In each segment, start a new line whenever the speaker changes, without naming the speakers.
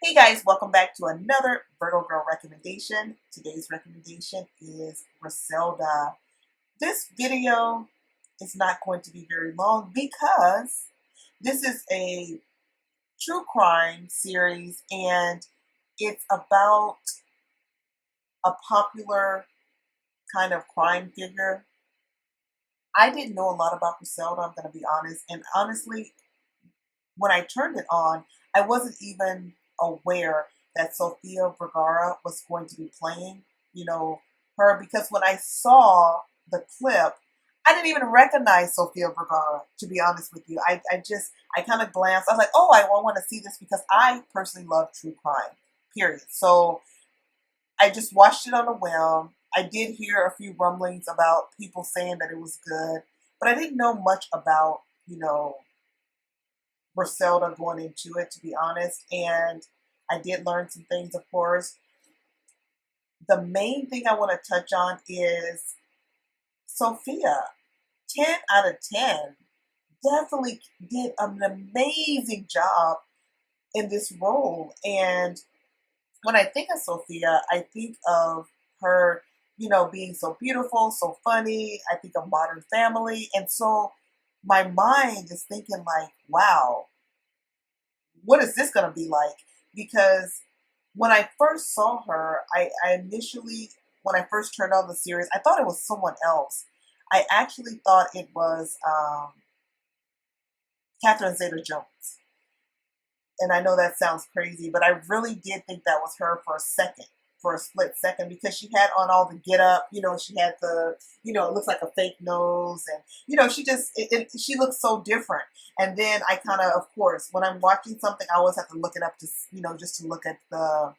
Hey guys, welcome back to another Virgo Girl recommendation. Today's recommendation is Griselda. This video is not going to be very long because this is a true crime series and it's about a popular kind of crime figure. I didn't know a lot about Griselda, I'm going to be honest, and honestly, when I turned it on, I wasn't even aware that Sofia Vergara was going to be playing, her, because when I saw the clip, I didn't even recognize Sofia Vergara, to be honest with you. I kind of glanced, I was like, oh, I want to see this because I personally love true crime, period. So I just watched it on a whim. I did hear a few rumblings about people saying that it was good, but I didn't know much about, Griselda going into it, to be honest. And I did learn some things, of course. The main thing I want to touch on is Sophia. 10 out of 10. Definitely did an amazing job in this role. And when I think of Sophia, I think of her, being so beautiful, so funny. I think of Modern Family. And so my mind is thinking like, wow, what is this going to be like? Because when I first saw her, I initially, when I first turned on the series, I thought it was someone else. I actually thought it was Catherine Zeta-Jones. And I know that sounds crazy, but I really did think that was her for a second, for a split second, because she had on all the get up, she had the, it looks like a fake nose, and, she looks so different. And then I kind of course, when I'm watching something, I always have to look it up to, just to look at the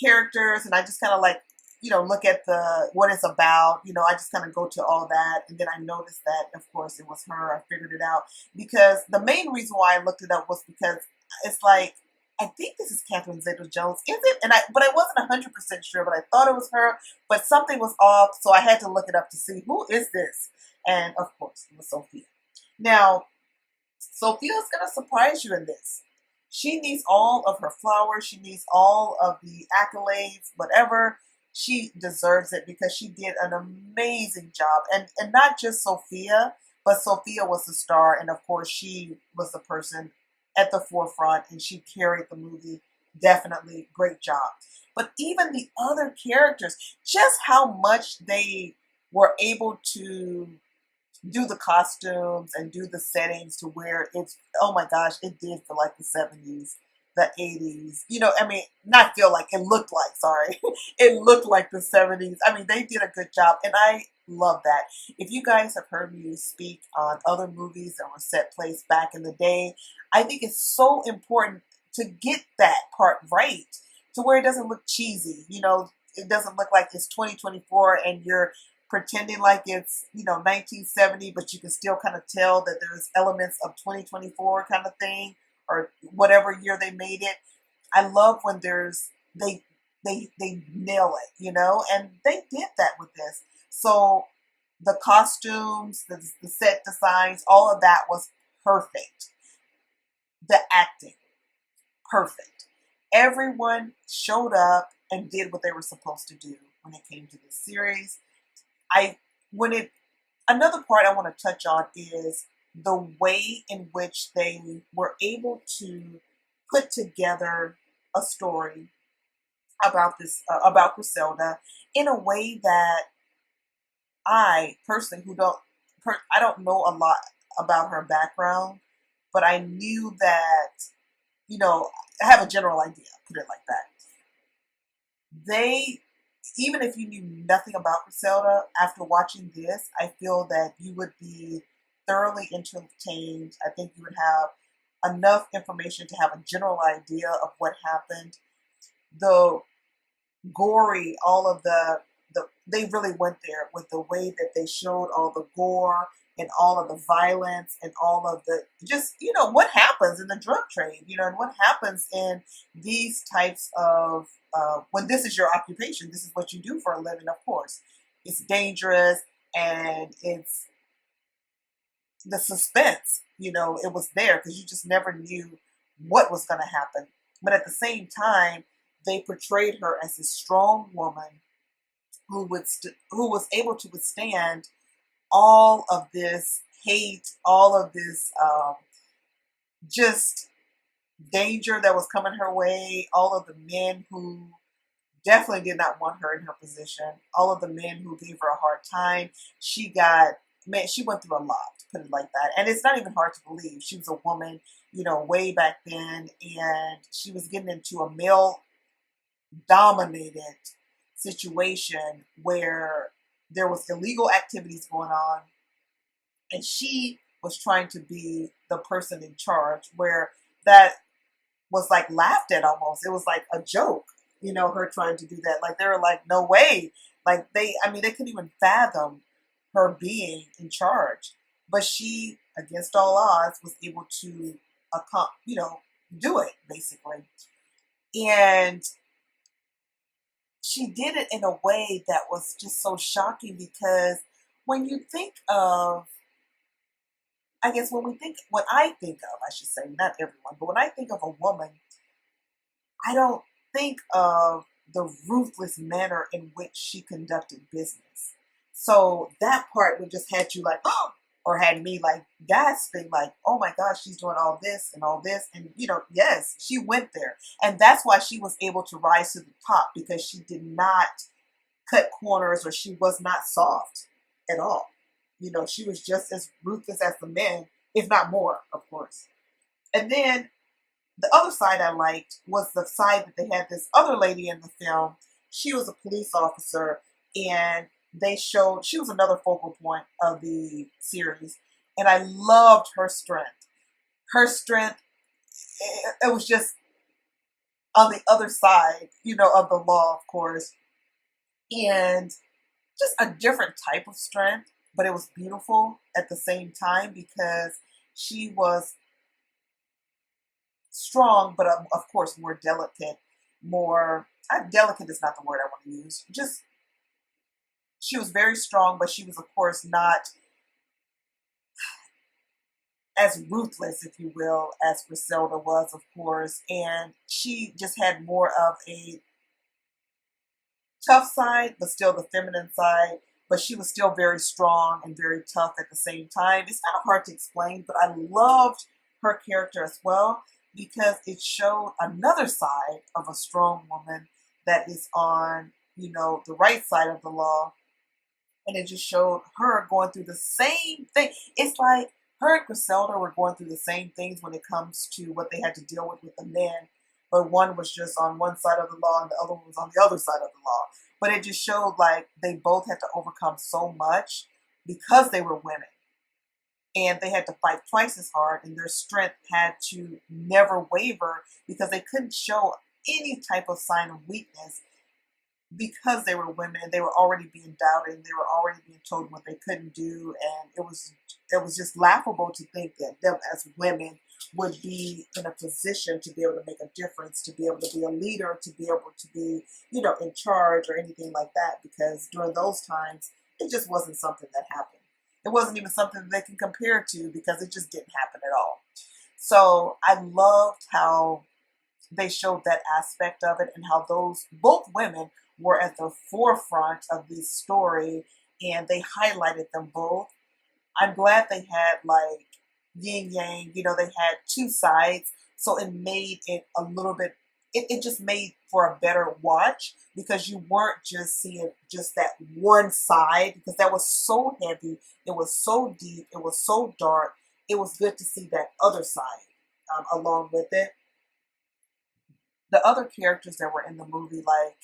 characters, and I just kind of like, look at the what it's about. I just kind of go to all that, and then I noticed that, of course, it was her. I figured it out because the main reason why I looked it up was because it's like I think this is Catherine Zeta-Jones, is it? But I wasn't 100% sure, but I thought it was her. But something was off, so I had to look it up to see who is this, and of course, it was Sophia. Now, Sophia's gonna surprise you in this. She needs all of her flowers. She needs all of the accolades, whatever. She deserves it because she did an amazing job. And not just Sophia, but Sophia was the star. And of course, she was the person at the forefront and she carried the movie. Definitely great job. But even the other characters, just how much they were able to do the costumes and do the settings to where it's, oh my gosh, it did feel like the 70s, the 80s. I mean, not feel like, it looked like, sorry, it looked like the 70s. I mean, they did a good job, and I love that. If you guys have heard me speak on other movies that were set place back in the day, I think it's so important to get that part right to where it doesn't look cheesy. It doesn't look like it's 2024 and you're pretending like it's 1970, but you can still kind of tell that there's elements of 2024 kind of thing, or whatever year they made it. I love when there's they nail it, and they did that with this. So the costumes, the set designs, all of that was perfect. The acting, perfect. Everyone showed up and did what they were supposed to do when it came to this series. I when it Another part I want to touch on is the way in which they were able to put together a story about Griselda in a way that I personally, I don't know a lot about her background, but I knew that I have a general idea. Put it like that. They Even if you knew nothing about Griselda, after watching this, I feel that you would be thoroughly entertained. I think you would have enough information to have a general idea of what happened. The gory, all of they really went there with the way that they showed all the gore and all of the violence and all of the just what happens in the drug trade, and what happens in these types of when this is your occupation, this is what you do for a living. Of course, it's dangerous, and it's the suspense. It was there because you just never knew what was going to happen. But at the same time, they portrayed her as a strong woman who was able to withstand all of this hate, all of this just danger that was coming her way, all of the men who definitely did not want her in her position, all of the men who gave her a hard time. She went through a lot, to put it like that. And it's not even hard to believe. She was a woman, way back then, and she was getting into a male dominated situation where there was illegal activities going on, and she was trying to be the person in charge, where that was like laughed at almost. It was like a joke, her trying to do that. Like they were like, no way. Like they couldn't even fathom her being in charge. But she, against all odds, was able to, do it basically. And she did it in a way that was just so shocking because when you think of, I guess when I think of, I should say, not everyone, but when I think of a woman, I don't think of the ruthless manner in which she conducted business. So that part would just had you like, oh, or had me like gasping, like, oh my gosh, she's doing all this and all this. And, yes, she went there. And that's why she was able to rise to the top, because she did not cut corners, or she was not soft at all. She was just as ruthless as the men, if not more, of course. And then the other side I liked was the side that they had this other lady in the film. She was a police officer, and they showed she was another focal point of the series. And I loved her strength. Her strength, it was just on the other side, of the law, of course. And just a different type of strength, but it was beautiful at the same time because she was strong, but of course more delicate, delicate is not the word I want to use. Just, she was very strong, but she was, of course, not as ruthless, if you will, as Griselda was, of course. And she just had more of a tough side, but still the feminine side. But she was still very strong and very tough at the same time. It's kind of hard to explain, but I loved her character as well because it showed another side of a strong woman that is on, the right side of the law. And it just showed her going through the same thing. It's like her and Griselda were going through the same things when it comes to what they had to deal with the men. But one was just on one side of the law and the other one was on the other side of the law. But it just showed like they both had to overcome so much because they were women. And they had to fight twice as hard, and their strength had to never waver because they couldn't show any type of sign of weakness because they were women and they were already being doubted and they were already being told what they couldn't do. And it was just laughable to think that them as women would be in a position to be able to make a difference, to be able to be a leader, to be able to be, in charge or anything like that, because during those times, it just wasn't something that happened. It wasn't even something that they can compare to because it just didn't happen at all. So I loved how they showed that aspect of it and how both women were at the forefront of this story and they highlighted them both. I'm glad they had like yin yang, they had two sides. So it made it a little bit, it just made for a better watch because you weren't just seeing just that one side because that was so heavy. It was so deep. It was so dark. It was good to see that other side along with it. The other characters that were in the movie, like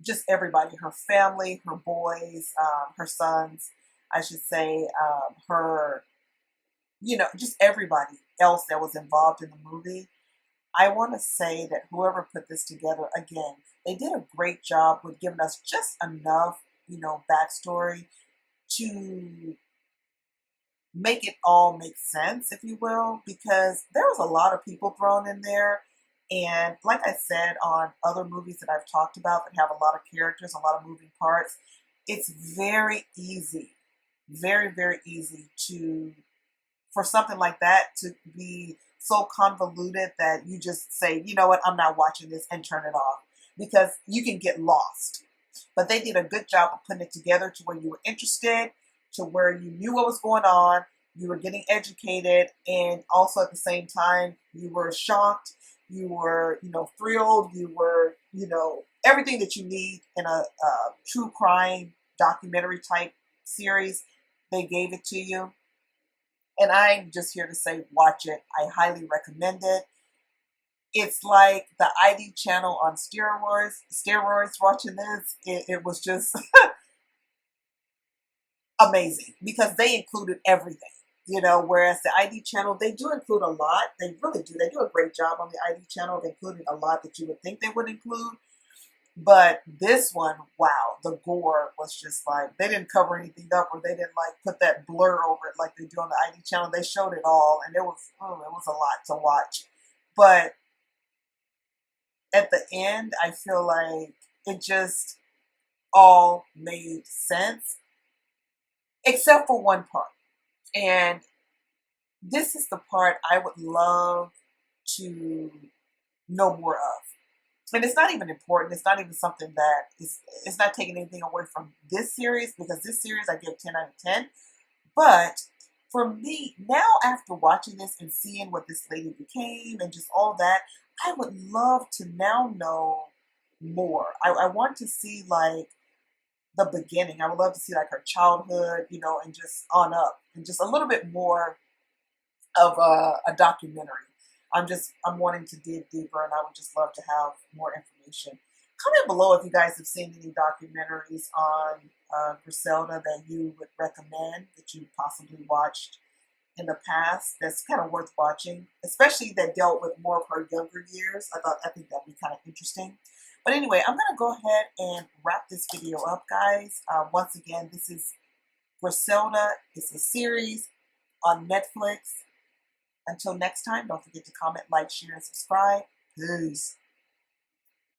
just everybody, her family, her boys, her sons, I should say, her, just everybody else that was involved in the movie. I want to say that whoever put this together, again, they did a great job with giving us just enough, backstory to make it all make sense, if you will, because there was a lot of people thrown in there. And like I said, on other movies that I've talked about that have a lot of characters, a lot of moving parts, it's very easy, very, very easy for something like that to be so convoluted that you just say, you know what, I'm not watching this, and turn it off, because you can get lost. But they did a good job of putting it together to where you were interested, to where you knew what was going on, you were getting educated, and also at the same time, you were shocked, you were, thrilled, you were, everything that you need in a true crime documentary type series. They gave it to you. And I'm just here to say, watch it. I highly recommend it. It's like the ID channel on steroids. Steroids watching this, it was just amazing because they included everything. Whereas the ID channel, they do include a lot. They really do. They do a great job on the ID channel. They included a lot that you would think they would include. But this one, wow, the gore was just like, they didn't cover anything up, or they didn't like put that blur over it like they do on the ID channel. They showed it all, and it was a lot to watch. But at the end, I feel like it just all made sense, except for one part. And this is the part I would love to know more of. And it's not even important. It's not even something that it's not taking anything away from this series, because this series I give 10 out of 10. But for me, now after watching this and seeing what this lady became and just all that, I would love to now know more. I want to see like the beginning. I would love to see like her childhood, and just on up, and just a little bit more of a documentary. I'm wanting to dig deeper, and I would just love to have more information. Comment below if you guys have seen any documentaries on Griselda that you would recommend, that you possibly watched in the past that's kind of worth watching, especially that dealt with more of her younger years. I think that'd be kind of interesting. But anyway, I'm going to go ahead and wrap this video up, guys. Once again, this is Griselda. It's a series on Netflix. Until next time, don't forget to comment, like, share, and subscribe. Peace.